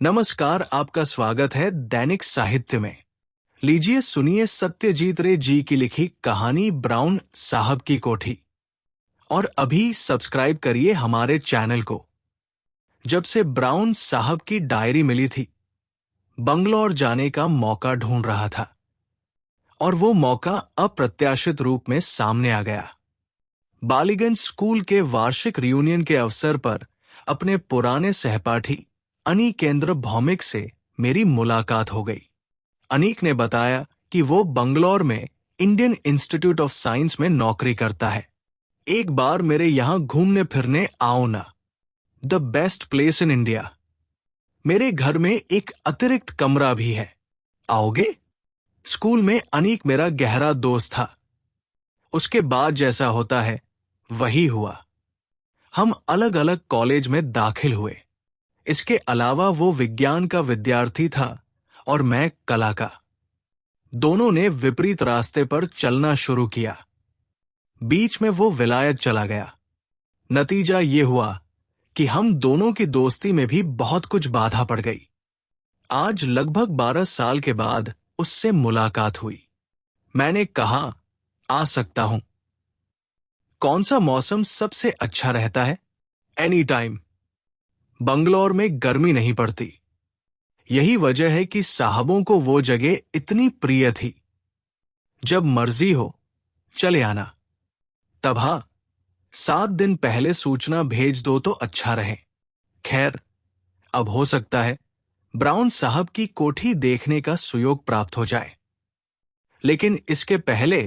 नमस्कार, आपका स्वागत है दैनिक साहित्य में। लीजिए सुनिए सत्यजीत रे जी की लिखी कहानी ब्राउन साहब की कोठी। और अभी सब्सक्राइब करिए हमारे चैनल को। जब से ब्राउन साहब की डायरी मिली थी, बंगलौर जाने का मौका ढूंढ रहा था और वो मौका अप्रत्याशित रूप में सामने आ गया। बालीगंज स्कूल के वार्षिक रियूनियन के अवसर पर अपने पुराने सहपाठी अनिकेंद्र भौमिक से मेरी मुलाकात हो गई। अनीक ने बताया कि वो बंगलौर में इंडियन इंस्टीट्यूट ऑफ साइंस में नौकरी करता है। एक बार मेरे यहां घूमने फिरने आओ ना, the best place in India. मेरे घर में एक अतिरिक्त कमरा भी है, आओगे? स्कूल में अनीक मेरा गहरा दोस्त था। उसके बाद जैसा होता है वही हुआ। हम अलग अलग कॉलेज में दाखिल हुए। इसके अलावा वो विज्ञान का विद्यार्थी था और मैं कला का। दोनों ने विपरीत रास्ते पर चलना शुरू किया। बीच में वो विलायत चला गया। नतीजा ये हुआ कि हम दोनों की दोस्ती में भी बहुत कुछ बाधा पड़ गई। आज लगभग 12 साल के बाद उससे मुलाकात हुई। मैंने कहा, आ सकता हूं। कौन सा मौसम सबसे अच्छा रहता है? Any time. बंगलौर में गर्मी नहीं पड़ती। यही वजह है कि साहबों को वो जगह इतनी प्रिय थी। जब मर्जी हो चले आना। तब हाँ, 7 दिन पहले सूचना भेज दो तो अच्छा रहे। खैर, अब हो सकता है ब्राउन साहब की कोठी देखने का सुयोग प्राप्त हो जाए। लेकिन इसके पहले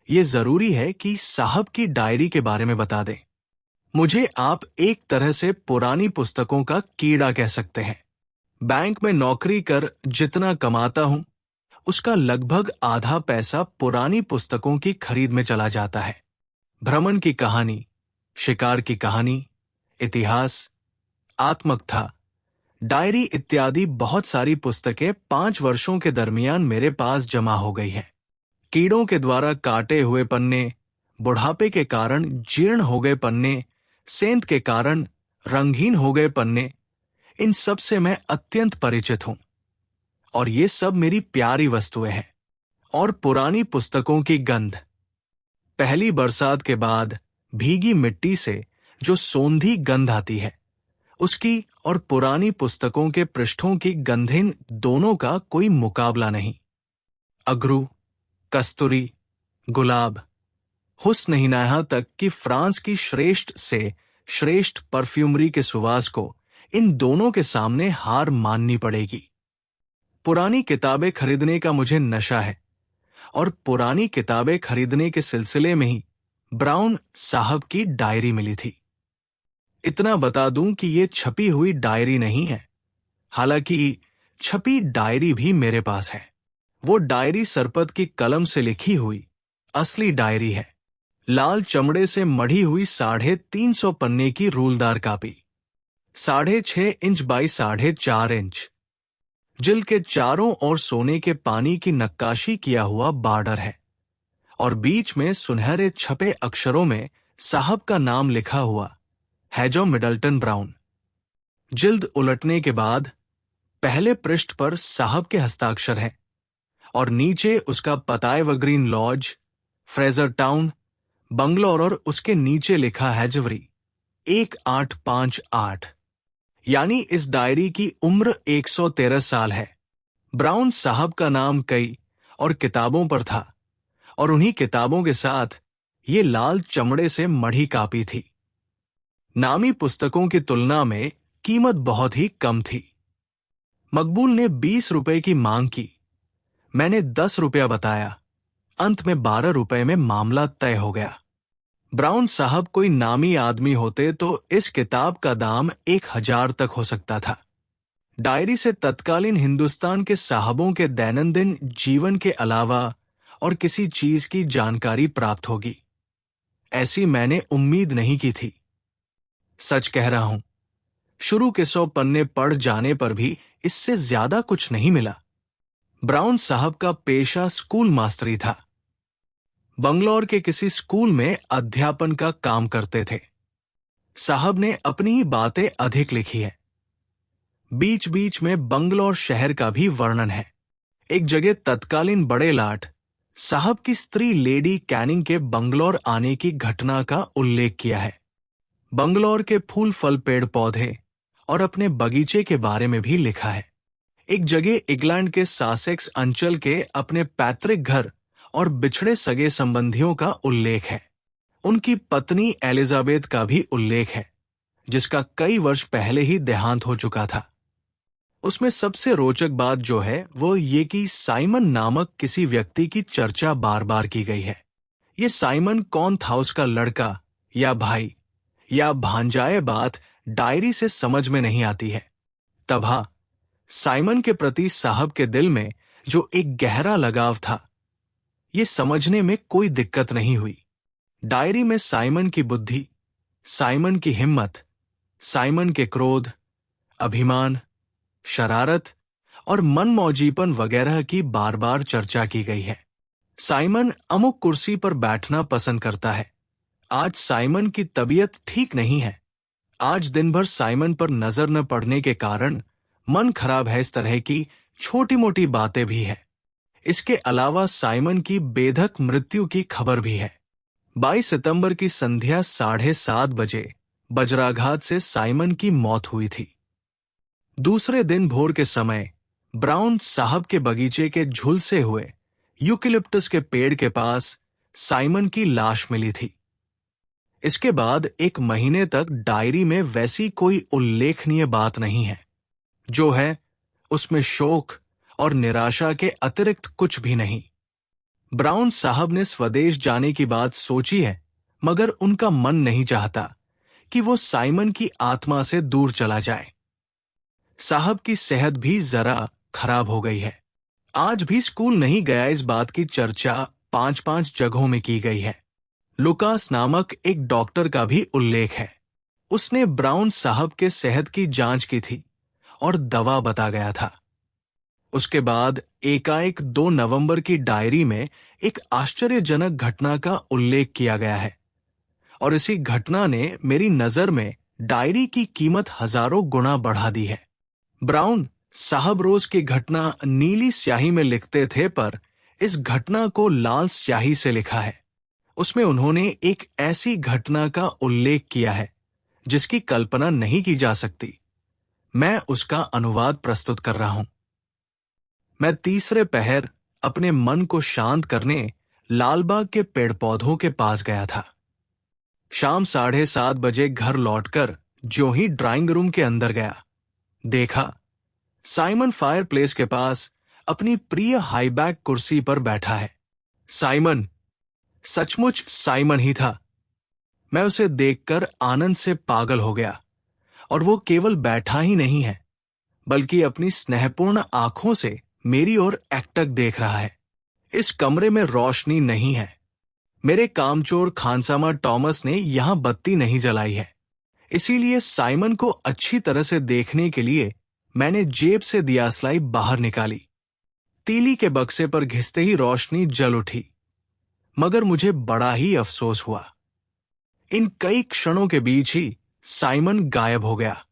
ये जरूरी है कि साहब की डायरी के बारे में बता दें। मुझे आप एक तरह से पुरानी पुस्तकों का कीड़ा कह सकते हैं। बैंक में नौकरी कर जितना कमाता हूं, उसका लगभग आधा पैसा पुरानी पुस्तकों की खरीद में चला जाता है। भ्रमण की कहानी, शिकार की कहानी, इतिहास, आत्मकथा, डायरी इत्यादि बहुत सारी पुस्तकें 5 वर्षों के दरमियान मेरे पास जमा हो गई हैं। कीड़ों के द्वारा काटे हुए पन्ने, बुढ़ापे के कारण जीर्ण हो गए पन्ने, सेंध के कारण रंगहीन हो गए पन्ने, इन सब से मैं अत्यंत परिचित हूं। और ये सब मेरी प्यारी वस्तुएं हैं। और पुरानी पुस्तकों की गंध, पहली बरसात के बाद भीगी मिट्टी से जो सोंधी गंध आती है, उसकी और पुरानी पुस्तकों के पृष्ठों की गंधिन दोनों का कोई मुकाबला नहीं। अगरू, कस्तूरी, गुलाब, हुस्न ही यहाँ तक कि फ्रांस की श्रेष्ठ से श्रेष्ठ परफ्यूमरी के सुवास को इन दोनों के सामने हार माननी पड़ेगी। पुरानी किताबें खरीदने का मुझे नशा है और पुरानी किताबें खरीदने के सिलसिले में ही ब्राउन साहब की डायरी मिली थी। इतना बता दूं कि ये छपी हुई डायरी नहीं है। हालांकि छपी डायरी भी मेरे पास है। वो डायरी सरपत की कलम से लिखी हुई असली डायरी है। लाल चमड़े से मढ़ी हुई 350 पन्ने की रूलदार कापी, 6.5 इंच बाई 4.5 इंच, जिल्द के चारों ओर सोने के पानी की नक्काशी किया हुआ बॉर्डर है और बीच में सुनहरे छपे अक्षरों में साहब का नाम लिखा हुआ है, जो मिडल्टन ब्राउन। जिल्द उलटने के बाद पहले पृष्ठ पर साहब के हस्ताक्षर हैं और नीचे उसका पता Evergreen Lodge, Frazer Town, Bangalore, और उसके नीचे लिखा है जनवरी 1858। यानी इस डायरी की उम्र 113 साल है। ब्राउन साहब का नाम कई और किताबों पर था और उन्हीं किताबों के साथ ये लाल चमड़े से मढ़ी कापी थी। नामी पुस्तकों की तुलना में कीमत बहुत ही कम थी। मकबूल ने 20 रुपए की मांग की। मैंने 10 रुपया बताया। अंत में 12 रुपए में मामला तय हो गया। ब्राउन साहब कोई नामी आदमी होते तो इस किताब का दाम 1000 तक हो सकता था। डायरी से तत्कालीन हिंदुस्तान के साहबों के दैनंदिन जीवन के अलावा और किसी चीज की जानकारी प्राप्त होगी, ऐसी मैंने उम्मीद नहीं की थी। सच कह रहा हूं, शुरू के 100 पन्ने पढ़ जाने पर भी इससे ज्यादा कुछ नहीं मिला। ब्राउन साहब का पेशा स्कूल मास्टरी था। बंगलौर के किसी स्कूल में अध्यापन का काम करते थे। साहब ने अपनी ही बातें अधिक लिखी है। बीच बीच में बंगलौर शहर का भी वर्णन है। एक जगह तत्कालीन बड़े लाट साहब की स्त्री लेडी कैनिंग के बंगलौर आने की घटना का उल्लेख किया है। बंगलौर के फूल फल पेड़ पौधे और अपने बगीचे के बारे में भी लिखा है। एक जगह इंग्लैंड के सासेक्स अंचल के अपने पैतृक घर और बिछड़े सगे संबंधियों का उल्लेख है। उनकी पत्नी एलिजाबेथ का भी उल्लेख है, जिसका कई वर्ष पहले ही देहांत हो चुका था। उसमें सबसे रोचक बात जो है वो ये कि साइमन नामक किसी व्यक्ति की चर्चा बार बार की गई है। ये साइमन कौन था, उसका लड़का या भाई या भांजाए, बात डायरी से समझ में नहीं आती है। तब हाँ, साइमन के प्रति साहब के दिल में जो एक गहरा लगाव था, ये समझने में कोई दिक्कत नहीं हुई। डायरी में साइमन की बुद्धि, साइमन की हिम्मत, साइमन के क्रोध, अभिमान, शरारत और मनमौजीपन वगैरह की बार बार चर्चा की गई है। साइमन अमुक कुर्सी पर बैठना पसंद करता है। आज साइमन की तबीयत ठीक नहीं है। आज दिन भर साइमन पर नजर न पड़ने के कारण मन खराब है। इस तरह की छोटी मोटी बातें भी है। इसके अलावा साइमन की बेधक मृत्यु की खबर भी है। 22 सितंबर की संध्या 7:30 बजे वज्राघात से साइमन की मौत हुई थी। दूसरे दिन भोर के समय ब्राउन साहब के बगीचे के झुलसे हुए यूकेलिप्टस के पेड़ के पास साइमन की लाश मिली थी। इसके बाद 1 महीने तक डायरी में वैसी कोई उल्लेखनीय बात नहीं है। जो है उसमें शोक और निराशा के अतिरिक्त कुछ भी नहीं। ब्राउन साहब ने स्वदेश जाने की बात सोची है, मगर उनका मन नहीं चाहता कि वो साइमन की आत्मा से दूर चला जाए। साहब की सेहत भी जरा खराब हो गई है। आज भी स्कूल नहीं गया, इस बात की चर्चा 5-5 जगहों में की गई है। लुकास नामक एक डॉक्टर का भी उल्लेख है। उसने ब्राउन साहब के सेहत की जांच की थी और दवा बता गया था। उसके बाद एकाएक 2 नवंबर की डायरी में एक आश्चर्यजनक घटना का उल्लेख किया गया है, और इसी घटना ने मेरी नजर में डायरी की कीमत हजारों गुना बढ़ा दी है। ब्राउन साहब रोज की घटना नीली स्याही में लिखते थे, पर इस घटना को लाल स्याही से लिखा है। उसमें उन्होंने एक ऐसी घटना का उल्लेख किया है जिसकी कल्पना नहीं की जा सकती। मैं उसका अनुवाद प्रस्तुत कर रहा हूं। मैं तीसरे पहर अपने मन को शांत करने लालबाग के पेड़ पौधों के पास गया था। शाम 7:30 बजे घर लौटकर जो ही ड्राइंग रूम के अंदर गया, देखा साइमन फायरप्लेस के पास अपनी प्रिय हाईबैक कुर्सी पर बैठा है। साइमन, सचमुच साइमन ही था। मैं उसे देखकर आनंद से पागल हो गया, और वो केवल बैठा ही नहीं है, बल्कि अपनी स्नेहपूर्ण आंखों से मेरी ओर एकटक देख रहा है। इस कमरे में रोशनी नहीं है। मेरे कामचोर खानसामा टॉमस ने यहां बत्ती नहीं जलाई है। इसीलिए साइमन को अच्छी तरह से देखने के लिए मैंने जेब से दियासलाई बाहर निकाली। तीली के बक्से पर घिसते ही रोशनी जल उठी, मगर मुझे बड़ा ही अफसोस हुआ। इन कई क्षणों के बीच ही साइमन गायब हो गया।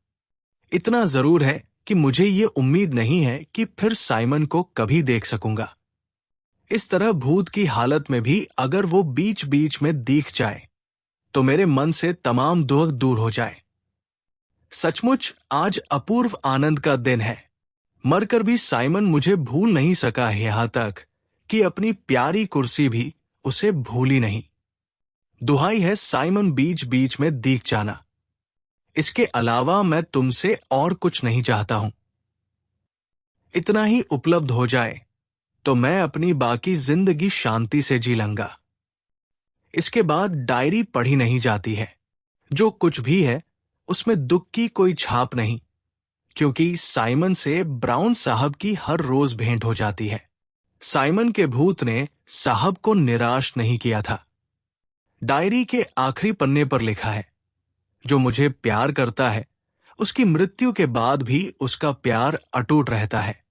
इतना जरूर है कि मुझे ये उम्मीद नहीं है कि फिर साइमन को कभी देख सकूंगा। इस तरह भूत की हालत में भी अगर वो बीच बीच में दिख जाए तो मेरे मन से तमाम दुख दूर हो जाए। सचमुच आज अपूर्व आनंद का दिन है। मरकर भी साइमन मुझे भूल नहीं सका है, यहां तक कि अपनी प्यारी कुर्सी भी उसे भूली नहीं। दुहाई है साइमन बीच बीच में दिख जाना। इसके अलावा मैं तुमसे और कुछ नहीं चाहता हूं। इतना ही उपलब्ध हो जाए तो मैं अपनी बाकी जिंदगी शांति से जी लूंगा। इसके बाद डायरी पढ़ी नहीं जाती है। जो कुछ भी है उसमें दुख की कोई छाप नहीं, क्योंकि साइमन से ब्राउन साहब की हर रोज भेंट हो जाती है। साइमन के भूत ने साहब को निराश नहीं किया था। डायरी के आखिरी पन्ने पर लिखा है, जो मुझे प्यार करता है उसकी मृत्यु के बाद भी उसका प्यार अटूट रहता है।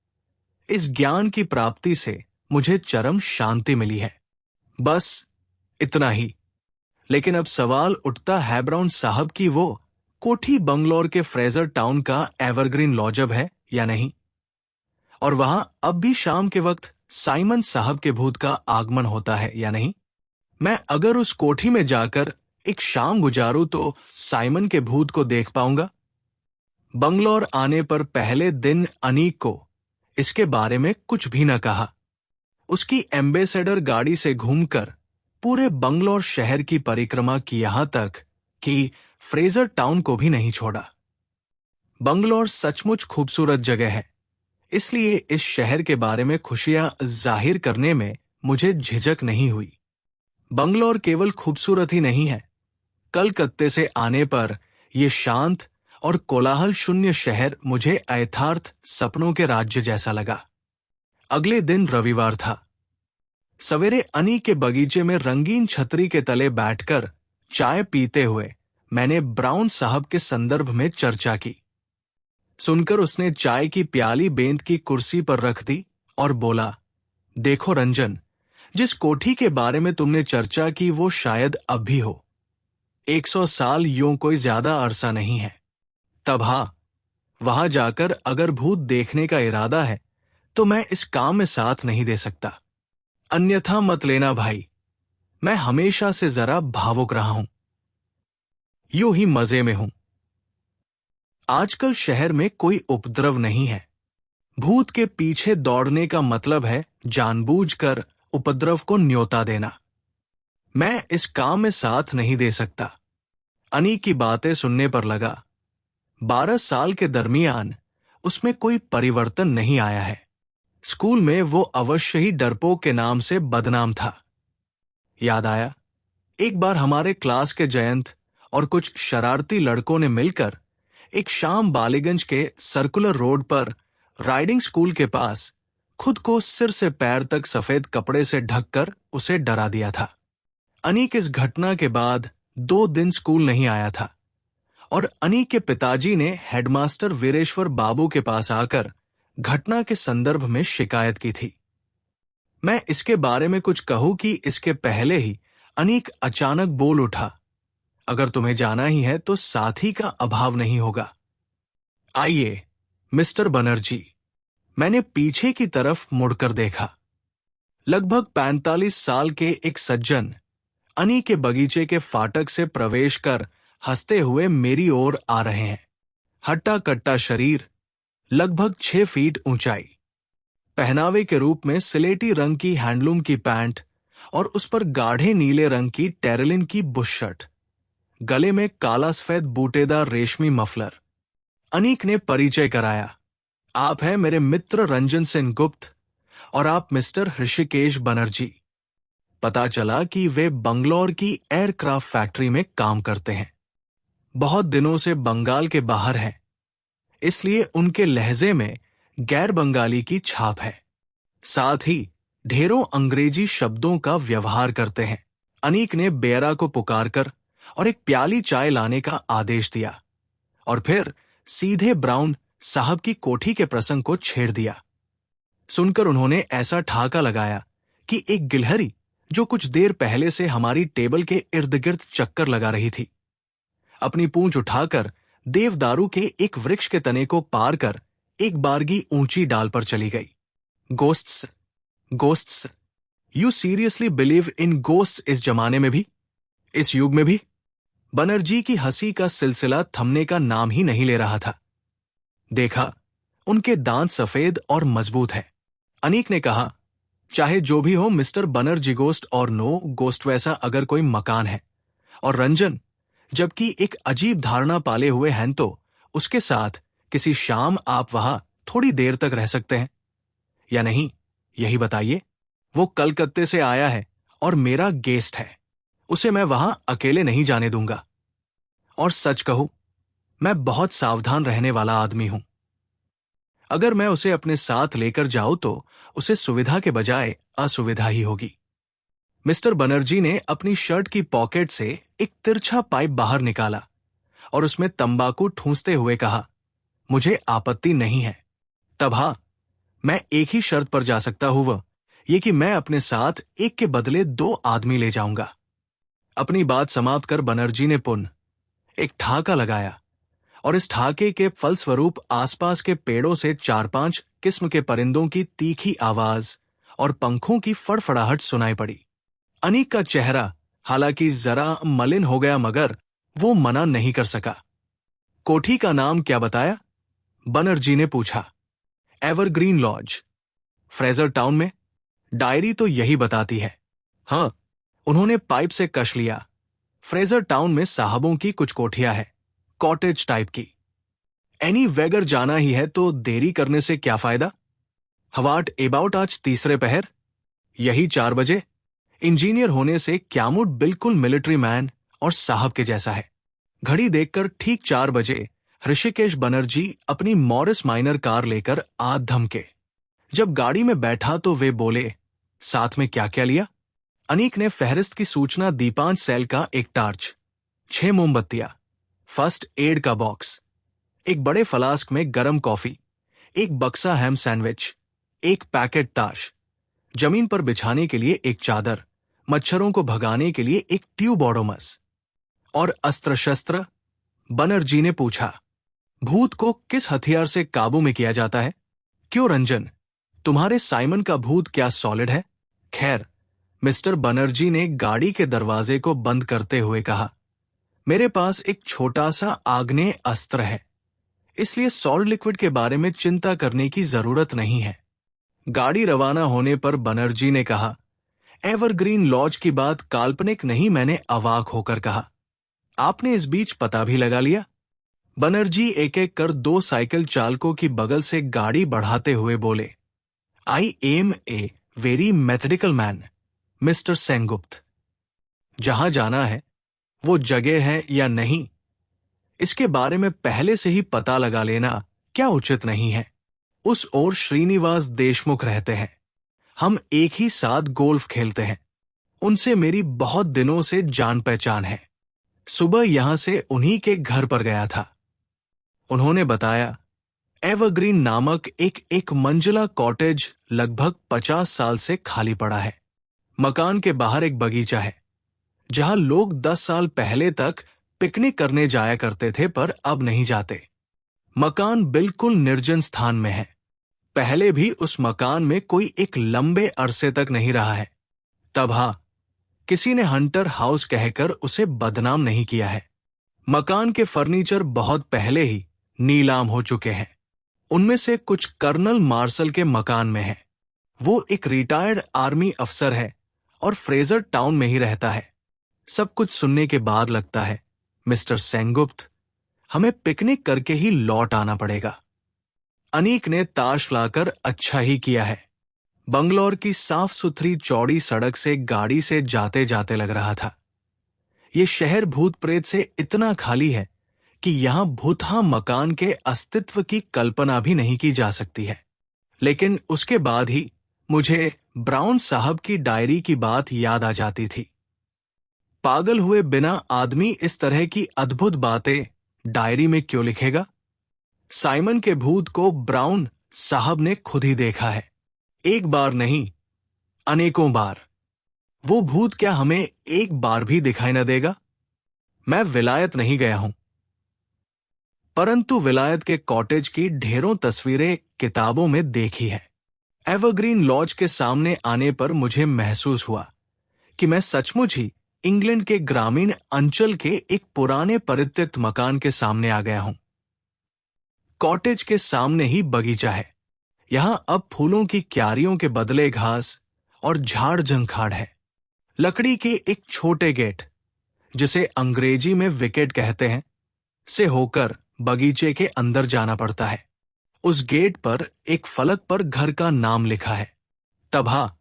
इस ज्ञान की प्राप्ति से मुझे चरम शांति मिली है। बस इतना ही। लेकिन अब सवाल उठता है ब्राउन साहब की वो कोठी बंगलौर के फ्रेजर टाउन का एवरग्रीन लॉजब है या नहीं, और वहां अब भी शाम के वक्त साइमन साहब के भूत का आगमन होता है या नहीं। मैं अगर उस कोठी में जाकर एक शाम गुजारूं तो साइमन के भूत को देख पाऊंगा। बंगलौर आने पर पहले दिन अनीक को इसके बारे में कुछ भी न कहा। उसकी एम्बेसडर गाड़ी से घूमकर पूरे बंगलौर शहर की परिक्रमा की, यहां तक कि फ्रेजर टाउन को भी नहीं छोड़ा। बंगलौर सचमुच खूबसूरत जगह है, इसलिए इस शहर के बारे में खुशियां जाहिर करने में मुझे झिझक नहीं हुई। बंगलौर केवल खूबसूरत ही नहीं है, कलकत्ते से आने पर यह शांत और कोलाहल शून्य शहर मुझे अयथार्थ सपनों के राज्य जैसा लगा। अगले दिन रविवार था। सवेरे अनी के बगीचे में रंगीन छतरी के तले बैठकर चाय पीते हुए मैंने ब्राउन साहब के संदर्भ में चर्चा की। सुनकर उसने चाय की प्याली बेंत की कुर्सी पर रख दी और बोला, देखो रंजन, जिस कोठी के बारे में तुमने चर्चा की वो शायद अब भी हो। 100 साल यूं कोई ज्यादा अरसा नहीं है। तब हाँ, वहां जाकर अगर भूत देखने का इरादा है तो मैं इस काम में साथ नहीं दे सकता। अन्यथा मत लेना भाई, मैं हमेशा से जरा भावुक रहा हूं, यूं ही मजे में हूं। आजकल शहर में कोई उपद्रव नहीं है। भूत के पीछे दौड़ने का मतलब है जानबूझकर उपद्रव को न्योता देना। मैं इस काम में साथ नहीं दे सकता। अनी की बातें सुनने पर लगा 12 साल के दरमियान उसमें कोई परिवर्तन नहीं आया है। स्कूल में वो अवश्य ही डरपोक के नाम से बदनाम था। याद आया, एक बार हमारे क्लास के जयंत और कुछ शरारती लड़कों ने मिलकर एक शाम बालीगंज के सर्कुलर रोड पर राइडिंग स्कूल के पास खुद को सिर से पैर तक सफेद कपड़े से ढककर उसे डरा दिया था। अनीक इस घटना के बाद 2 दिन स्कूल नहीं आया था और अनीक के पिताजी ने हेडमास्टर वीरेश्वर बाबू के पास आकर घटना के संदर्भ में शिकायत की थी। मैं इसके बारे में कुछ कहूं कि इसके पहले ही अनीक अचानक बोल उठा, अगर तुम्हें जाना ही है तो साथी का अभाव नहीं होगा। आइए मिस्टर बनर्जी। मैंने पीछे की तरफ मुड़कर देखा। लगभग 45 साल के एक सज्जन अनी के बगीचे के फाटक से प्रवेश कर हंसते हुए मेरी ओर आ रहे हैं। हट्टा कट्टा शरीर, लगभग 6 फीट ऊंचाई, पहनावे के रूप में सिलेटी रंग की हैंडलूम की पैंट और उस पर गाढ़े नीले रंग की टेरेलिन की बुश शर्ट, गले में काला सफेद बूटेदार रेशमी मफलर। अनीक ने परिचय कराया, आप हैं मेरे मित्र रंजन सेन गुप्त और आप मिस्टर ऋषिकेश बनर्जी। पता चला कि वे बंगलौर की एयरक्राफ्ट फैक्ट्री में काम करते हैं। बहुत दिनों से बंगाल के बाहर हैं, इसलिए उनके लहजे में गैर बंगाली की छाप है। साथ ही ढेरों अंग्रेजी शब्दों का व्यवहार करते हैं। अनीक ने बेरा को पुकारकर और एक प्याली चाय लाने का आदेश दिया और फिर सीधे ब्राउन साहब की कोठी के प्रसंग को छेड़ दिया। सुनकर उन्होंने ऐसा ठाका लगाया कि एक गिलहरी जो कुछ देर पहले से हमारी टेबल के इर्द गिर्द चक्कर लगा रही थी, अपनी पूंछ उठाकर देवदारू के एक वृक्ष के तने को पार कर एक बारगी ऊंची डाल पर चली गई। Ghosts, ghosts, you seriously believe in ghosts इस जमाने में भी, इस युग में भी? बनर्जी की हंसी का सिलसिला थमने का नाम ही नहीं ले रहा था। देखा, उनके दांत सफेद और मजबूत हैं। अनीक ने कहा, चाहे जो भी हो मिस्टर बनर्जी, गोस्ट और नो गोस्ट वैसा अगर कोई मकान है, और रंजन जबकि एक अजीब धारणा पाले हुए हैं तो उसके साथ किसी शाम आप वहां थोड़ी देर तक रह सकते हैं या नहीं, यही बताइए। वो कलकत्ते से आया है और मेरा गेस्ट है, उसे मैं वहां अकेले नहीं जाने दूंगा। और सच कहूं, मैं बहुत सावधान रहने वाला आदमी हूं। अगर मैं उसे अपने साथ लेकर जाऊं तो उसे सुविधा के बजाय असुविधा ही होगी। मिस्टर बनर्जी ने अपनी शर्ट की पॉकेट से एक तिरछा पाइप बाहर निकाला और उसमें तंबाकू ठूंसते हुए कहा, मुझे आपत्ति नहीं है। तब हाँ, मैं एक ही शर्त पर जा सकता हूं, वह ये कि मैं अपने साथ एक के बदले 2 आदमी ले जाऊंगा। अपनी बात समाप्त कर बनर्जी ने पुनः एक ठाका लगाया और इस ठहाके के फलस्वरूप आसपास के पेड़ों से 4-5 किस्म के परिंदों की तीखी आवाज और पंखों की फड़फड़ाहट सुनाई पड़ी। अनीक का चेहरा हालांकि जरा मलिन हो गया, मगर वो मना नहीं कर सका। कोठी का नाम क्या बताया? बनर्जी ने पूछा। एवरग्रीन लॉज, फ्रेजर टाउन में। डायरी तो यही बताती है। हाँ, उन्होंने पाइप से कश लिया। फ्रेजर टाउन में साहबों की कुछ कोठियां है, कॉटेज टाइप की। एनी वेगर जाना ही है तो देरी करने से क्या फायदा? हवाट एबाउट आज तीसरे पहर, यही 4 बजे। इंजीनियर होने से क्यामुड बिल्कुल मिलिट्री मैन और साहब के जैसा है। घड़ी देखकर ठीक 4 बजे ऋषिकेश बनर्जी अपनी मॉरिस माइनर कार लेकर आ धमके। जब गाड़ी में बैठा तो वे बोले, साथ में क्या क्या लिया? अनीक ने फहरिस्त की सूचना दी। 5 सेल का एक टार्च, 6 मोमबत्तियां, फर्स्ट एड का बॉक्स, एक बड़े फ्लास्क में गरम कॉफी, एक बक्सा हैम सैंडविच, एक पैकेट ताश, जमीन पर बिछाने के लिए एक चादर, मच्छरों को भगाने के लिए एक ट्यूब ओडोमस। और अस्त्र शस्त्र? बनर्जी ने पूछा। भूत को किस हथियार से काबू में किया जाता है? क्यों रंजन, तुम्हारे साइमन का भूत क्या सॉलिड है? खैर, मिस्टर बनर्जी ने गाड़ी के दरवाजे को बंद करते हुए कहा, मेरे पास एक छोटा सा आग्नेय अस्त्र है, इसलिए सॉलिड लिक्विड के बारे में चिंता करने की जरूरत नहीं है। गाड़ी रवाना होने पर बनर्जी ने कहा, एवरग्रीन लॉज की बात काल्पनिक नहीं, मैंने अवाक होकर कहा। आपने इस बीच पता भी लगा लिया? बनर्जी एक एक कर 2 साइकिल चालकों की बगल से गाड़ी बढ़ाते हुए बोले, I am a very methodical man, mister Sengupta. जहां जाना है वो जगह है या नहीं, इसके बारे में पहले से ही पता लगा लेना क्या उचित नहीं है? उस ओर श्रीनिवास देशमुख रहते हैं। हम एक ही साथ गोल्फ खेलते हैं। उनसे मेरी बहुत दिनों से जान पहचान है। सुबह यहां से उन्हीं के घर पर गया था। उन्होंने बताया, एवरग्रीन नामक एक मंजिला कॉटेज लगभग 50 साल से खाली पड़ा है। मकान के बाहर एक बगीचा है, जहां लोग 10 साल पहले तक पिकनिक करने जाया करते थे, पर अब नहीं जाते। मकान बिल्कुल निर्जन स्थान में है। पहले भी उस मकान में कोई एक लंबे अरसे तक नहीं रहा है। तब हाँ, किसी ने हंटर हाउस कहकर उसे बदनाम नहीं किया है। मकान के फर्नीचर बहुत पहले ही नीलाम हो चुके हैं। उनमें से कुछ कर्नल मार्शल के मकान में है। वो एक रिटायर्ड आर्मी अफसर है और फ्रेजर टाउन में ही रहता है। सब कुछ सुनने के बाद लगता है, मिस्टर सेनगुप्त, हमें पिकनिक करके ही लौट आना पड़ेगा। अनीक ने ताश लाकर अच्छा ही किया है। बंगलौर की साफ सुथरी चौड़ी सड़क से गाड़ी से जाते जाते लग रहा था, ये शहर भूत प्रेत से इतना खाली है कि यहां भूतहा मकान के अस्तित्व की कल्पना भी नहीं की जा सकती है। लेकिन उसके बाद ही मुझे ब्राउन साहब की डायरी की बात याद आ जाती थी। पागल हुए बिना आदमी इस तरह की अद्भुत बातें डायरी में क्यों लिखेगा? साइमन के भूत को ब्राउन साहब ने खुद ही देखा है, एक बार नहीं, अनेकों बार। वो भूत क्या हमें एक बार भी दिखाई न देगा? मैं विलायत नहीं गया हूं, परंतु विलायत के कॉटेज की ढेरों तस्वीरें किताबों में देखी है। एवरग्रीन लॉज के सामने आने पर मुझे महसूस हुआ कि मैं सचमुच ही इंग्लैंड के ग्रामीण अंचल के एक पुराने परित्यक्त मकान के सामने आ गया हूं। कॉटेज के सामने ही बगीचा है। यहां अब फूलों की क्यारियों के बदले घास और झाड़ झंखाड़ है। लकड़ी के एक छोटे गेट, जिसे अंग्रेजी में विकेट कहते हैं, से होकर बगीचे के अंदर जाना पड़ता है। उस गेट पर एक फलक पर घर का नाम लिखा है। तब हाँ,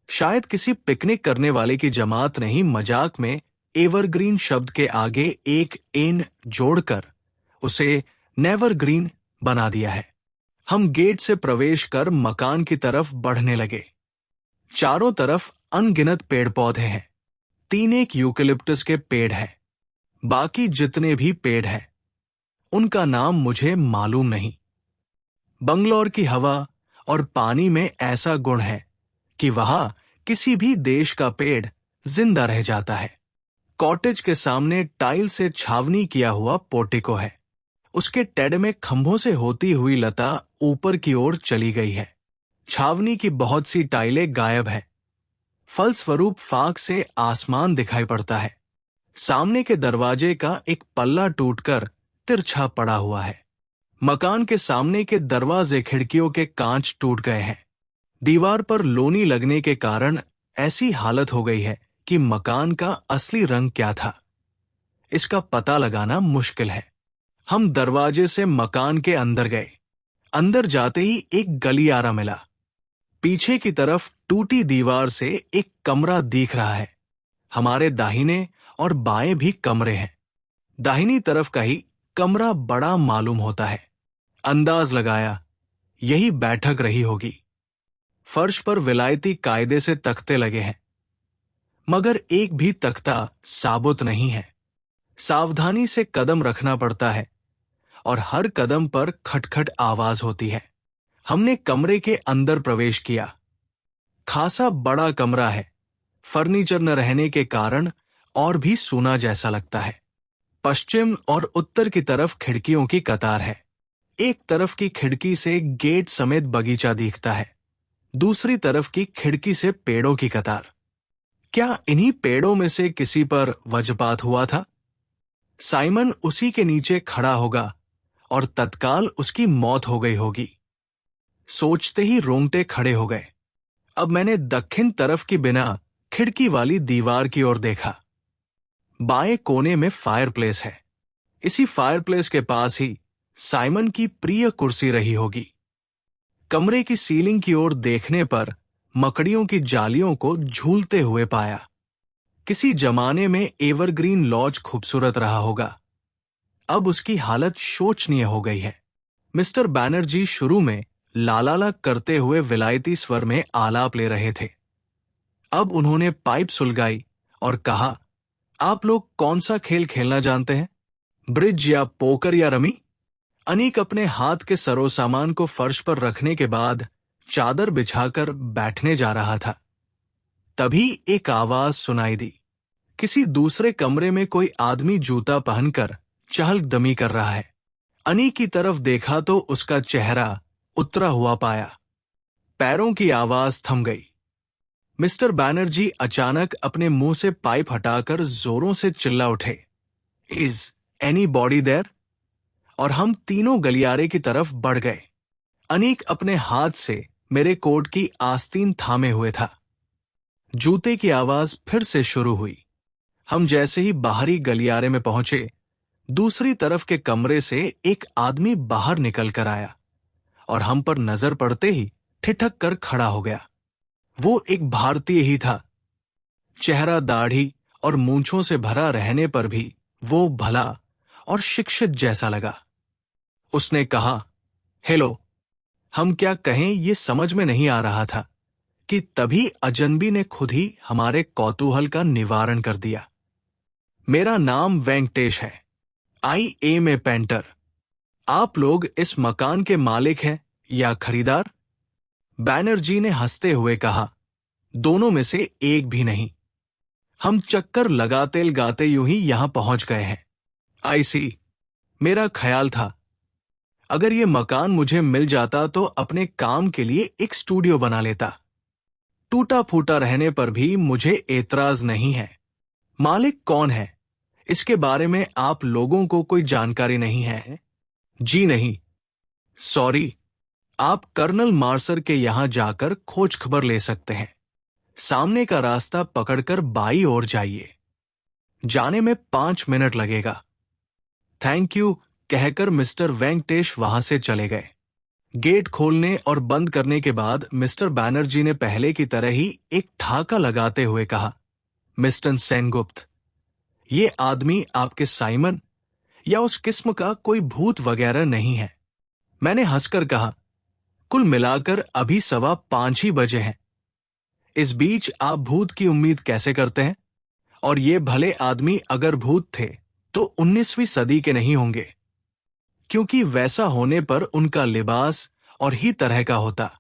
शायद किसी पिकनिक करने वाले की जमात ने ही मजाक में एवरग्रीन शब्द के आगे एक एन जोड़कर उसे नेवरग्रीन बना दिया है। हम गेट से प्रवेश कर मकान की तरफ बढ़ने लगे। चारों तरफ अनगिनत पेड़ पौधे हैं। 3 एक यूकेलिप्टस के पेड़ हैं। बाकी जितने भी पेड़ हैं, उनका नाम मुझे मालूम नहीं। बंगलौर की हवा और पानी में ऐसा गुण है कि वहां किसी भी देश का पेड़ जिंदा रह जाता है। कॉटेज के सामने टाइल से छावनी किया हुआ पोर्टिको है। उसके टेड में खंभों से होती हुई लता ऊपर की ओर चली गई है। छावनी की बहुत सी टाइलें गायब है। फलस्वरूप फाक से आसमान दिखाई पड़ता है। सामने के दरवाजे का एक पल्ला टूटकर तिरछा पड़ा हुआ है। मकान के सामने के दरवाजे खिड़कियों के कांच टूट गए हैं। दीवार पर लोनी लगने के कारण ऐसी हालत हो गई है कि मकान का असली रंग क्या था, इसका पता लगाना मुश्किल है। हम दरवाजे से मकान के अंदर गए। अंदर जाते ही एक गलियारा मिला। पीछे की तरफ टूटी दीवार से एक कमरा दिख रहा है। हमारे दाहिने और बाएं भी कमरे हैं। दाहिनी तरफ का ही कमरा बड़ा मालूम होता है। अंदाज लगाया यही बैठक रही होगी। फर्श पर विलायती कायदे से तख्ते लगे हैं, मगर एक भी तख्ता साबुत नहीं है। सावधानी से कदम रखना पड़ता है और हर कदम पर खटखट आवाज होती है। हमने कमरे के अंदर प्रवेश किया। खासा बड़ा कमरा है। फर्नीचर न रहने के कारण और भी सूना जैसा लगता है। पश्चिम और उत्तर की तरफ खिड़कियों की कतार है। एक तरफ की खिड़की से गेट समेत बगीचा दिखता है, दूसरी तरफ की खिड़की से पेड़ों की कतार। क्या इन्हीं पेड़ों में से किसी पर वज्रपात हुआ था? साइमन उसी के नीचे खड़ा होगा और तत्काल उसकी मौत हो गई होगी। सोचते ही रोंगटे खड़े हो गए। अब मैंने दक्षिण तरफ की बिना खिड़की वाली दीवार की ओर देखा। बाएं कोने में फायरप्लेस है। इसी फायरप्लेस के पास ही साइमन की प्रिय कुर्सी रही होगी। कमरे की सीलिंग की ओर देखने पर मकड़ियों की जालियों को झूलते हुए पाया। किसी जमाने में एवरग्रीन लॉज खूबसूरत रहा होगा। अब उसकी हालत शोचनीय हो गई है। मिस्टर बैनर्जी शुरू में लालाला करते हुए विलायती स्वर में आलाप ले रहे थे। अब उन्होंने पाइप सुलगाई और कहा, आप लोग कौन सा खेल खेलना जानते हैं? ब्रिज या पोकर या रमी? अनीक अपने हाथ के सरो सामान को फर्श पर रखने के बाद चादर बिछाकर बैठने जा रहा था। तभी एक आवाज सुनाई दी। किसी दूसरे कमरे में कोई आदमी जूता पहनकर चहलकदमी कर रहा है। अनीक की तरफ देखा तो उसका चेहरा उतरा हुआ पाया। पैरों की आवाज थम गई। मिस्टर बैनर्जी अचानक अपने मुंह से पाइप हटाकर जोरों से चिल्ला उठे, इज एनी बॉडी देयर? और हम तीनों गलियारे की तरफ बढ़ गए। अनीक अपने हाथ से मेरे कोट की आस्तीन थामे हुए था। जूते की आवाज फिर से शुरू हुई। हम जैसे ही बाहरी गलियारे में पहुंचे, दूसरी तरफ के कमरे से एक आदमी बाहर निकल कर आया और हम पर नजर पड़ते ही ठिठक कर खड़ा हो गया। वो एक भारतीय ही था। चेहरा दाढ़ी और मूंछों से भरा रहने पर भी वो भला और शिक्षित जैसा लगा। उसने कहा, हेलो। हम क्या कहें ये समझ में नहीं आ रहा था कि तभी अजनबी ने खुद ही हमारे कौतूहल का निवारण कर दिया। मेरा नाम वेंकटेश है, IAM ए पेंटर। आप लोग इस मकान के मालिक हैं या खरीदार? बैनर्जी ने हंसते हुए कहा, दोनों में से एक भी नहीं। हम चक्कर लगाते लगाते यूं ही यहां पहुंच गए हैं। आई सी, मेरा ख्याल था अगर ये मकान मुझे मिल जाता तो अपने काम के लिए एक स्टूडियो बना लेता। टूटा फूटा रहने पर भी मुझे एतराज नहीं है। मालिक कौन है, इसके बारे में आप लोगों को कोई जानकारी नहीं है? जी नहीं। सॉरी, आप कर्नल मार्सर के यहां जाकर खोज खबर ले सकते हैं। सामने का रास्ता पकड़कर बाई ओर जाइए। जाने में 5 मिनट लगेगा। थैंक यू कहकर मिस्टर वेंकटेश वहां से चले गए। गेट खोलने और बंद करने के बाद मिस्टर बैनर्जी ने पहले की तरह ही एक ठाका लगाते हुए कहा, मिस्टर सेनगुप्त, ये आदमी आपके साइमन या उस किस्म का कोई भूत वगैरह नहीं है। मैंने हंसकर कहा, कुल मिलाकर अभी 5:15 ही बजे हैं। इस बीच आप भूत की उम्मीद कैसे करते हैं? और ये भले आदमी अगर भूत थे तो 19वीं सदी के नहीं होंगे, क्योंकि वैसा होने पर उनका लिबास और ही तरह का होता।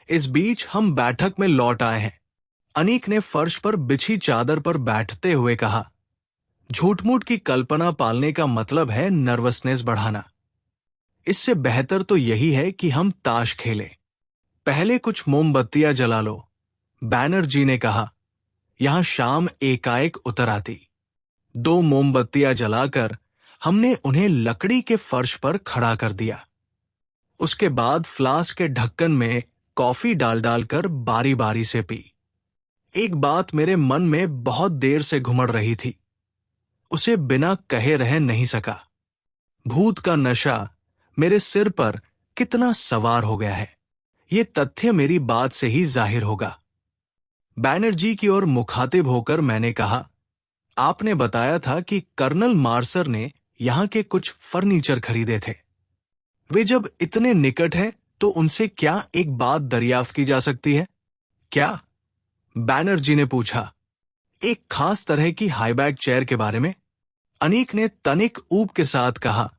इस बीच हम बैठक में लौट आए हैं। अनीक ने फर्श पर बिछी चादर पर बैठते हुए कहा, झूठ मूठ की कल्पना पालने का मतलब है नर्वसनेस बढ़ाना। इससे बेहतर तो यही है कि हम ताश खेलें। पहले कुछ मोमबत्तियां जला लो, बैनर्जी ने कहा। यहां शाम एकाएक उतर आती। 2 मोमबत्तियां जलाकर हमने उन्हें लकड़ी के फर्श पर खड़ा कर दिया। उसके बाद फ्लास्क के ढक्कन में कॉफी डाल डालकर बारी बारी से पी। एक बात मेरे मन में बहुत देर से घुमड़ रही थी, उसे बिना कहे रह नहीं सका। भूत का नशा मेरे सिर पर कितना सवार हो गया है, ये तथ्य मेरी बात से ही जाहिर होगा। बैनर्जी की ओर मुखातिब होकर मैंने कहा, आपने बताया था कि कर्नल मार्सर ने यहां के कुछ फर्नीचर खरीदे थे। वे जब इतने निकट हैं तो उनसे क्या एक बात दरियाफ्त की जा सकती है? क्या? बैनर्जी ने पूछा। एक खास तरह की हाईबैक चेयर के बारे में? अनीक ने तनिक ऊब के साथ कहा।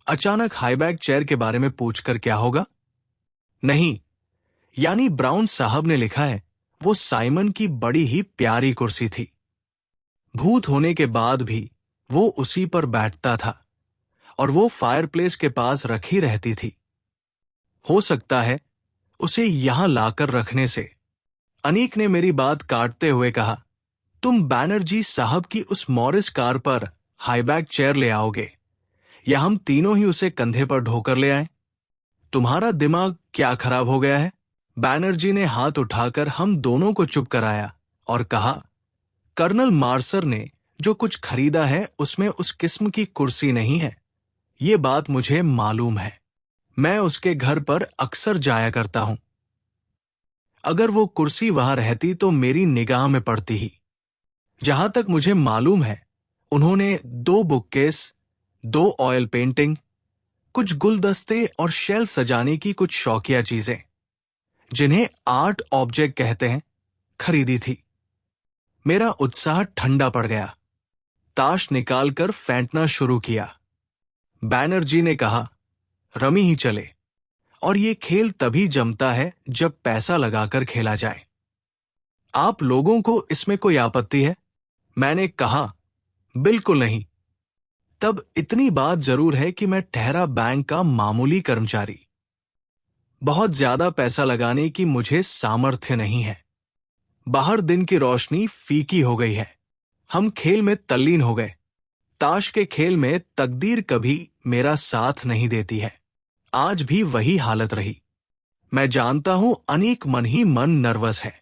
अचानक हाईबैक चेयर के बारे में पूछकर क्या होगा? नहीं, यानी ब्राउन साहब ने लिखा है, वो साइमन की बड़ी ही प्यारी कुर्सी थी। भूत होने के बाद भी वो उसी पर बैठता था और वो फायरप्लेस के पास रखी रहती थी। हो सकता है उसे यहां लाकर रखने से। अनीक ने मेरी बात काटते हुए कहा, तुम बैनर्जी साहब की उस मॉरिस कार पर हाईबैक चेयर ले आओगे या हम तीनों ही उसे कंधे पर ढोकर ले आए? तुम्हारा दिमाग क्या खराब हो गया है? बैनर्जी ने हाथ उठाकर हम दोनों को चुप कराया और कहा, कर्नल मार्सर ने जो कुछ खरीदा है उसमें उस किस्म की कुर्सी नहीं है। ये बात मुझे मालूम है, मैं उसके घर पर अक्सर जाया करता हूं। अगर वो कुर्सी वहां रहती तो मेरी निगाह में पड़ती ही। जहां तक मुझे मालूम है, उन्होंने 2 बुककेस, 2 ऑयल पेंटिंग, कुछ गुलदस्ते और शेल्फ सजाने की कुछ शौकिया चीजें, जिन्हें आर्ट ऑब्जेक्ट कहते हैं, खरीदी थी। मेरा उत्साह ठंडा पड़ गया। ताश निकालकर फेंटना शुरू किया। बैनर्जी ने कहा, रमी ही चले, और ये खेल तभी जमता है जब पैसा लगाकर खेला जाए। आप लोगों को इसमें कोई आपत्ति है? मैंने कहा, बिल्कुल नहीं। तब इतनी बात जरूर है कि मैं ठहरा बैंक का मामूली कर्मचारी। बहुत ज्यादा पैसा लगाने की मुझे सामर्थ्य नहीं है। बाहर दिन की रोशनी फीकी हो गई है। हम खेल में तल्लीन हो गए। ताश के खेल में तकदीर कभी मेरा साथ नहीं देती है। आज भी वही हालत रही। मैं जानता हूं अनीक मन ही मन नर्वस है,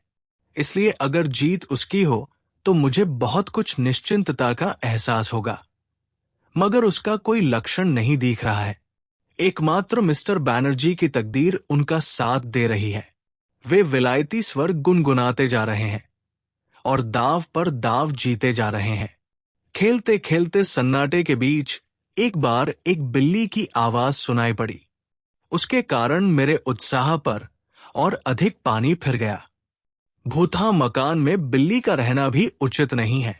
इसलिए अगर जीत उसकी हो तो मुझे बहुत कुछ निश्चिंतता का एहसास होगा। मगर उसका कोई लक्षण नहीं दिख रहा है। एकमात्र मिस्टर बैनर्जी की तकदीर उनका साथ दे रही है। वे विलायती स्वर गुनगुनाते जा रहे हैं और दाव पर दाव जीते जा रहे हैं। खेलते खेलते सन्नाटे के बीच एक बार एक बिल्ली की आवाज सुनाई पड़ी। उसके कारण मेरे उत्साह पर और अधिक पानी फिर गया। भूथा मकान में बिल्ली का रहना भी उचित नहीं है।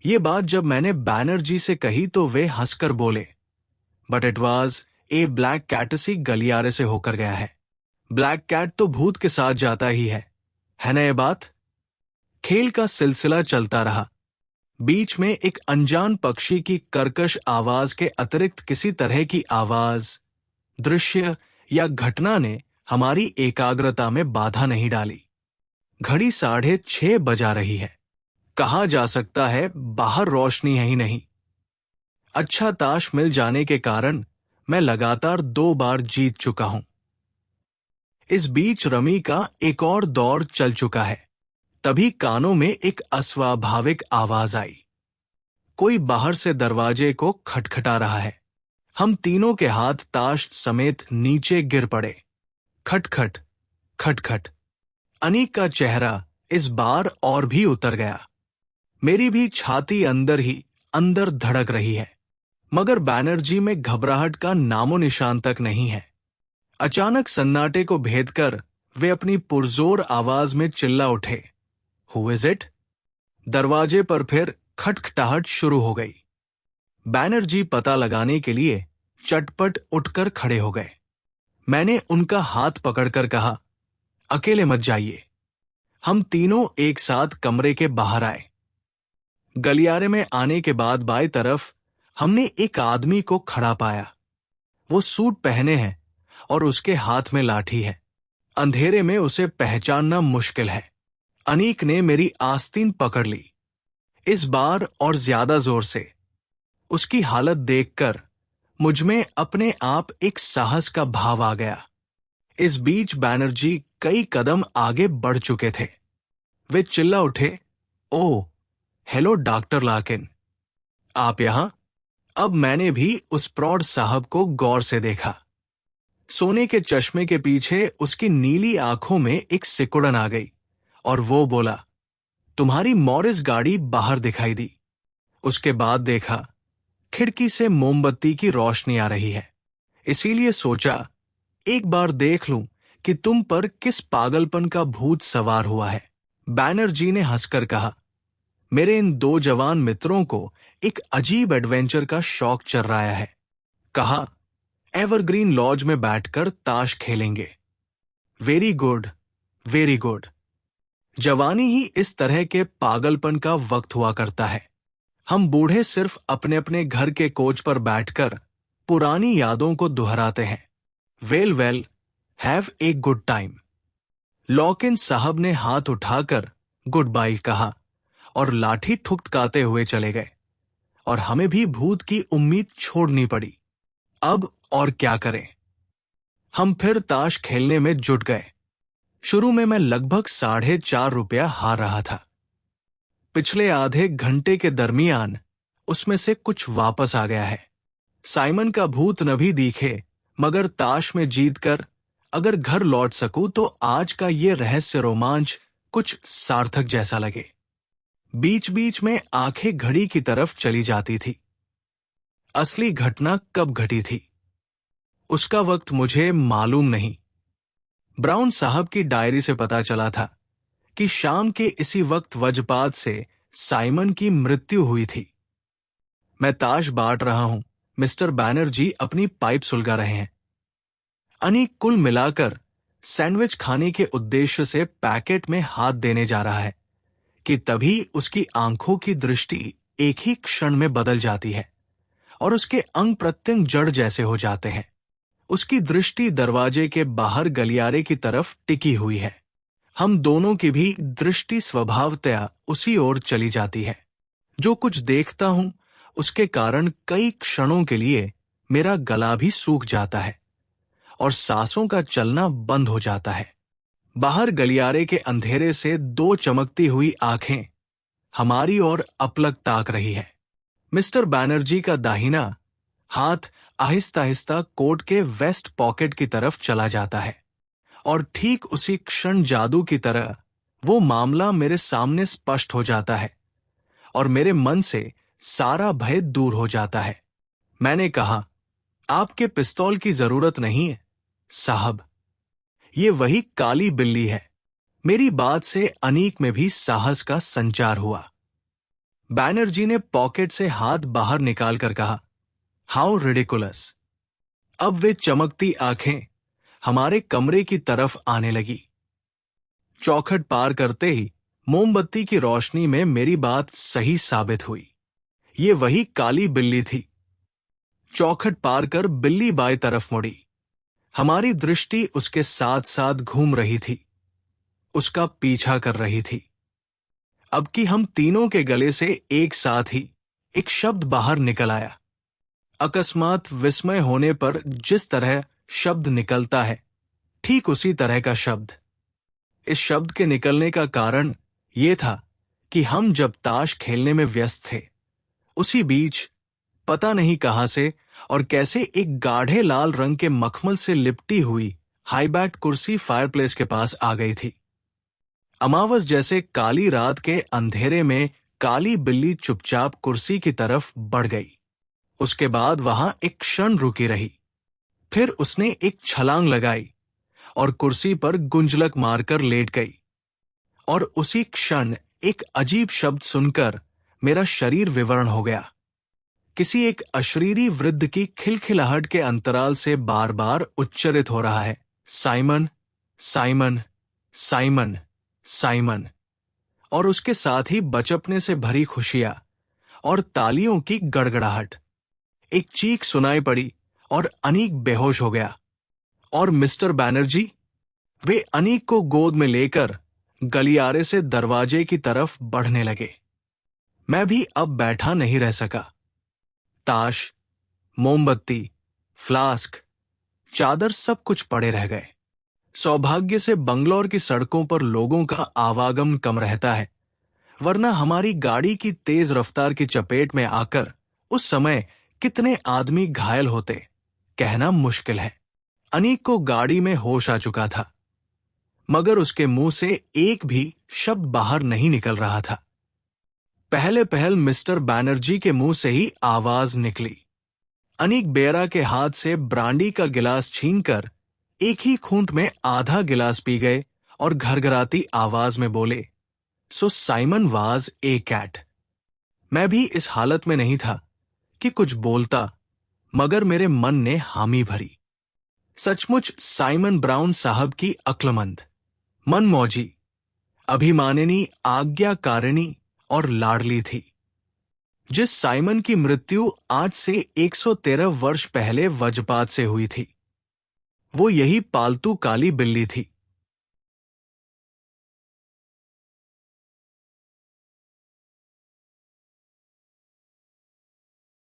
ये बात जब मैंने बैनर्जी से कही तो वे हंसकर बोले, but it was a black कैटसी गलियारे से होकर गया है। ब्लैक कैट तो भूत के साथ जाता ही है ना ये बात? खेल का सिलसिला चलता रहा। बीच में एक अनजान पक्षी की कर्कश आवाज के अतिरिक्त किसी तरह की आवाज, दृश्य या घटना ने हमारी एकाग्रता में बाधा नहीं डाली। घड़ी 6:30 बजा रही है। कहा जा सकता है बाहर रोशनी है ही नहीं। अच्छा ताश मिल जाने के कारण मैं लगातार 2 बार जीत चुका हूं। इस बीच रमी का एक और दौर चल चुका है। तभी कानों में एक अस्वाभाविक आवाज आई। कोई बाहर से दरवाजे को खटखटा रहा है। हम तीनों के हाथ ताश समेत नीचे गिर पड़े। खटखट, खटखट। अनीक का चेहरा इस बार और भी उतर गया। मेरी भी छाती अंदर ही अंदर धड़क रही है, मगर बैनर्जी में घबराहट का नामो निशान तक नहीं है। अचानक सन्नाटे को भेदकर वे अपनी पुरजोर आवाज में चिल्ला उठे, हु इज इट? दरवाजे पर फिर खटखटाहट शुरू हो गई। बैनर्जी पता लगाने के लिए चटपट उठकर खड़े हो गए। मैंने उनका हाथ पकड़कर कहा, अकेले मत जाइए। हम तीनों एक साथ कमरे के बाहर आए। गलियारे में आने के बाद बाएं तरफ हमने एक आदमी को खड़ा पाया। वो सूट पहने हैं और उसके हाथ में लाठी है। अंधेरे में उसे पहचानना मुश्किल है। अनीक ने मेरी आस्तीन पकड़ ली, इस बार और ज्यादा जोर से। उसकी हालत देखकर मुझ में अपने आप एक साहस का भाव आ गया। इस बीच बैनर्जी कई कदम आगे बढ़ चुके थे। वे चिल्ला उठे, ओह, हेलो डॉक्टर लार्किन, आप यहां? अब मैंने भी उस प्रौढ़ साहब को गौर से देखा। सोने के चश्मे के पीछे उसकी नीली आंखों में एक सिकुड़न आ गई और वो बोला, तुम्हारी मॉरिस गाड़ी बाहर दिखाई दी। उसके बाद देखा, खिड़की से मोमबत्ती की रोशनी आ रही है, इसीलिए सोचा एक बार देख लूं कि तुम पर किस पागलपन का भूत सवार हुआ है। बैनर्जी ने हंसकर कहा, मेरे इन दो जवान मित्रों को एक अजीब एडवेंचर का शौक चल रहा है। कहा, एवरग्रीन लॉज में बैठकर ताश खेलेंगे। Very good, very good. जवानी ही इस तरह के पागलपन का वक्त हुआ करता है। हम बूढ़े सिर्फ अपने अपने घर के कोच पर बैठकर पुरानी यादों को दोहराते हैं। Well well, have a good time. Login साहब ने हाथ उठाकर गुड बाय कहा और लाठी ठुकठुकाते हुए चले गए और हमें भी भूत की उम्मीद छोड़नी पड़ी। अब और क्या करें? हम फिर ताश खेलने में जुट गए। शुरू में मैं लगभग 4.5 रुपया हार रहा था। पिछले आधे घंटे के दरमियान उसमें से कुछ वापस आ गया है। साइमन का भूत न भी दिखे, मगर ताश में जीतकर अगर घर लौट सकूं तो आज का ये रहस्य रोमांच कुछ सार्थक जैसा लगे। बीच बीच में आंखें घड़ी की तरफ चली जाती थी। असली घटना कब घटी थी उसका वक्त मुझे मालूम नहीं। ब्राउन साहब की डायरी से पता चला था कि शाम के इसी वक्त वज्रपात से साइमन की मृत्यु हुई थी। मैं ताश बांट रहा हूं, मिस्टर बैनर्जी अपनी पाइप सुलगा रहे हैं। अनीक कुल मिलाकर सैंडविच खाने के उद्देश्य से पैकेट में हाथ देने जा रहा है कि तभी उसकी आंखों की दृष्टि एक ही क्षण में बदल जाती है और उसके अंग प्रत्यंग जड़ जैसे हो जाते हैं। उसकी दृष्टि दरवाजे के बाहर गलियारे की तरफ टिकी हुई है। हम दोनों की भी दृष्टि स्वभावतया उसी ओर चली जाती है। जो कुछ देखता हूं उसके कारण कई क्षणों के लिए मेरा गला भी सूख जाता है और सांसों का चलना बंद हो जाता है। बाहर गलियारे के अंधेरे से दो चमकती हुई आंखें हमारी ओर अपलक ताक रही है। मिस्टर बैनर्जी का दाहिना हाथ आहिस्ता आहिस्ता कोट के वेस्ट पॉकेट की तरफ चला जाता है और ठीक उसी क्षण जादू की तरह वो मामला मेरे सामने स्पष्ट हो जाता है और मेरे मन से सारा भय दूर हो जाता है। मैंने कहा, आपके पिस्तौल की जरूरत नहीं है साहब, ये वही काली बिल्ली है। मेरी बात से अनीक में भी साहस का संचार हुआ। बैनर्जी ने पॉकेट से हाथ बाहर निकालकर कहा, हाउ रिडिकुलस। अब वे चमकती आंखें हमारे कमरे की तरफ आने लगी। चौखट पार करते ही मोमबत्ती की रोशनी में मेरी बात सही साबित हुई। ये वही काली बिल्ली थी। चौखट पार कर बिल्ली बाएं तरफ मुड़ी। हमारी दृष्टि उसके साथ साथ घूम रही थी, उसका पीछा कर रही थी। अब कि हम तीनों के गले से एक साथ ही एक शब्द बाहर निकल आया। अकस्मात विस्मय होने पर जिस तरह शब्द निकलता है, ठीक उसी तरह का शब्द। इस शब्द के निकलने का कारण यह था कि हम जब ताश खेलने में व्यस्त थे, उसी बीच पता नहीं कहां से और कैसे एक गाढ़े लाल रंग के मखमल से लिपटी हुई हाईबैक कुर्सी फायरप्लेस के पास आ गई थी। अमावस जैसे काली रात के अंधेरे में काली बिल्ली चुपचाप कुर्सी की तरफ बढ़ गई। उसके बाद वहां एक क्षण रुकी रही, फिर उसने एक छलांग लगाई और कुर्सी पर गुंजलक मारकर लेट गई। और उसी क्षण एक अजीब शब्द सुनकर मेरा शरीर विवरण हो गया। किसी एक अशरीरी वृद्ध की खिलखिलाहट के अंतराल से बार बार उच्चरित हो रहा है, साइमन, साइमन, साइमन, साइमन। और उसके साथ ही बचपने से भरी खुशियां और तालियों की गड़गड़ाहट। एक चीख सुनाई पड़ी और अनीक बेहोश हो गया। और मिस्टर बैनर्जी, वे अनीक को गोद में लेकर गलियारे से दरवाजे की तरफ बढ़ने लगे। मैं भी अब बैठा नहीं रह सका। ताश, मोमबत्ती, फ्लास्क, चादर सब कुछ पड़े रह गए। सौभाग्य से बंगलौर की सड़कों पर लोगों का आवागमन कम रहता है, वरना हमारी गाड़ी की तेज रफ्तार की चपेट में आकर उस समय कितने आदमी घायल होते, कहना मुश्किल है। अनीक को गाड़ी में होश आ चुका था, मगर उसके मुंह से एक भी शब्द बाहर नहीं निकल रहा था। पहले पहल मिस्टर बैनर्जी के मुंह से ही आवाज निकली। अनीक बेरा के हाथ से ब्रांडी का गिलास छीनकर एक ही खूंट में आधा गिलास पी गए और घरघराती आवाज में बोले, सो साइमन वाज ए कैट। मैं भी इस हालत में नहीं था कि कुछ बोलता, मगर मेरे मन ने हामी भरी। सचमुच साइमन ब्राउन साहब की अक्लमंद, मनमौजी, अभिमानिनी, आज्ञाकारिणी और लाडली थी। जिस साइमन की मृत्यु आज से 113 वर्ष पहले वज्रपात से हुई थी, वो यही पालतू काली बिल्ली थी।